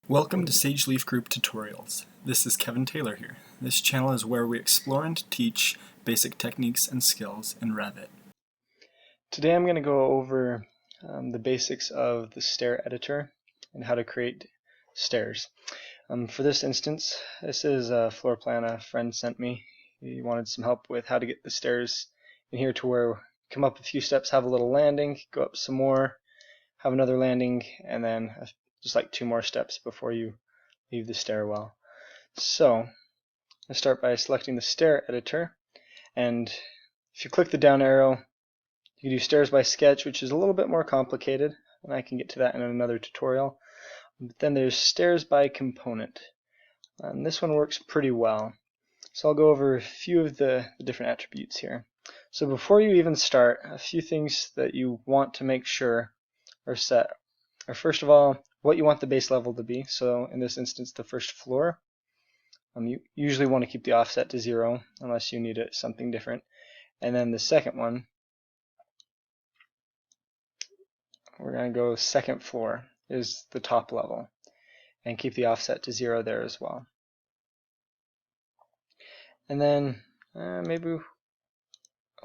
Welcome to Sage Leaf Group Tutorials. This is Kevin Taylor here. This channel is where we explore and teach basic techniques and skills in Revit. Today I'm going to go over the basics of the Stair editor and how to create stairs. For this instance, this is a floor plan a friend sent me. He wanted some help with how to get the stairs in here to where come up a few steps, have a little landing, go up some more, have another landing, and then just like 2 more steps before you leave the stairwell. So I start by selecting the Stair editor, and if you click the down arrow, you can do stairs by sketch, which is a little bit more complicated, and I can get to that in another tutorial. But then there's stairs by component, and this one works pretty well. So I'll go over a few of the different attributes here. So before you even start, a few things that you want to make sure are set are, first of all, what you want the base level to be. So in this instance, the first floor. You usually want to keep the offset to 0 unless you need it something different. And then the second one, we're going to go second floor is the top level, and keep the offset to 0 there as well. And then maybe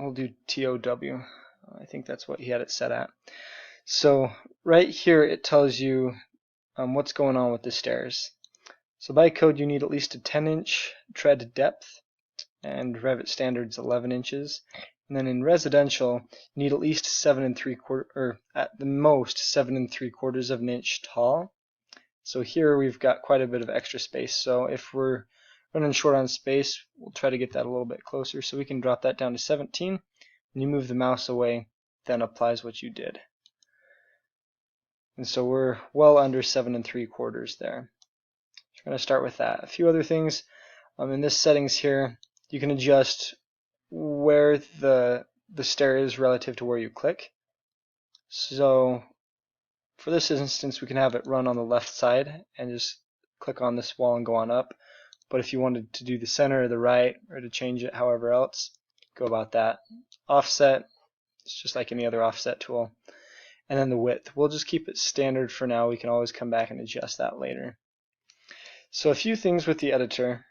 we'll do TOW. I think that's what he had it set at. So right here it tells you what's going on with the stairs. So by code you need at least a 10-inch tread depth, and Revit standard's 11 inches. And then in residential, you need at least 7 3/4, or at the most 7 3/4 of an inch tall. So here we've got quite a bit of extra space. So if we're running short on space, we'll try to get that a little bit closer. So we can drop that down to 17. When you move the mouse away, then applies what you did. And so we're well under 7 3/4 there. So we're going to start with that. A few other things in this settings here, you can adjust where the stair is relative to where you click. So for this instance, we can have it run on the left side and just click on this wall and go on up. But if you wanted to do the center or the right, or to change it however else, go about that. Offset, it's just like any other offset tool. And then the width, we'll just keep it standard for now. We can always come back and adjust that later. So a few things with the editor.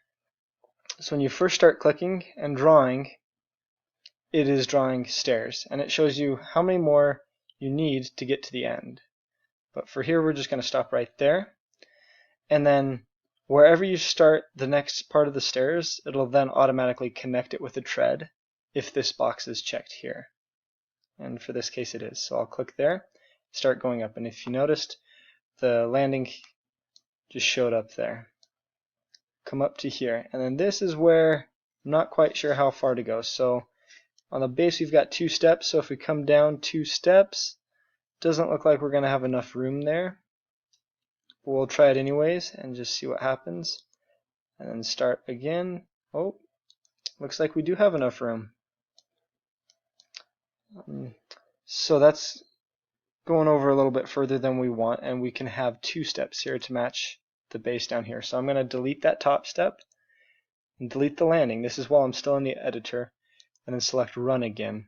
So when you first start clicking and drawing, it is drawing stairs, and it shows you how many more you need to get to the end. But for here, we're just going to stop right there. And then wherever you start the next part of the stairs, it'll then automatically connect it with a tread if this box is checked here. And for this case it is. So I'll click there, start going up, and if you noticed, the landing just showed up there. Come up to here, and then this is where I'm not quite sure how far to go. So on the base we've got 2 steps, so if we come down 2 steps, doesn't look like we're going to have enough room there. We'll try it anyways and just see what happens, and then start again. Oh, looks like we do have enough room. So that's going over a little bit further than we want, and we can have 2 steps here to match the base down here. So I'm going to delete that top step and delete the landing. This is while I'm still in the editor, and then select run again.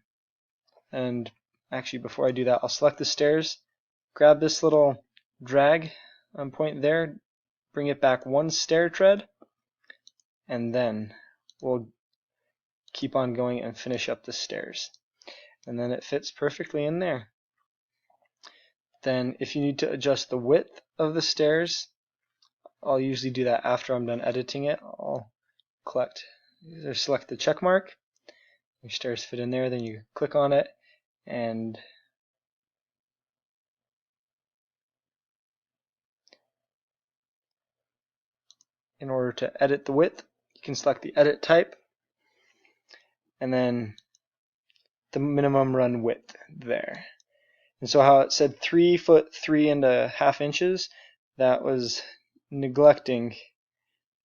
And actually, before I do that, I'll select the stairs, grab this little drag point there, bring it back 1 stair tread, and then we'll keep on going and finish up the stairs. And then it fits perfectly in there. Then if you need to adjust the width of the stairs, I'll usually do that after I'm done editing it. I'll select the check mark, your stairs fit in there, then you click on it, and in order to edit the width, you can select the edit type, and then the minimum run width there. And so how it said 3 foot 3.5 inches, that was neglecting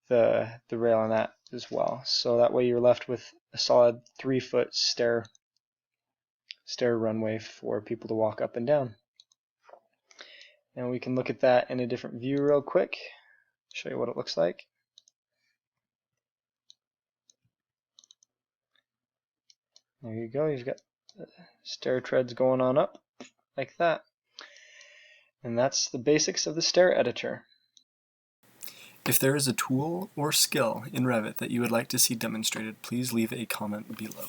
the rail on that as well. So that way you're left with a solid 3-foot stair runway for people to walk up and down. And we can look at that in a different view real quick, show you what it looks like. There you go, you've got stair treads going on up like that. And that's the basics of the Stair editor. If there is a tool or skill in Revit that you would like to see demonstrated, please leave a comment below.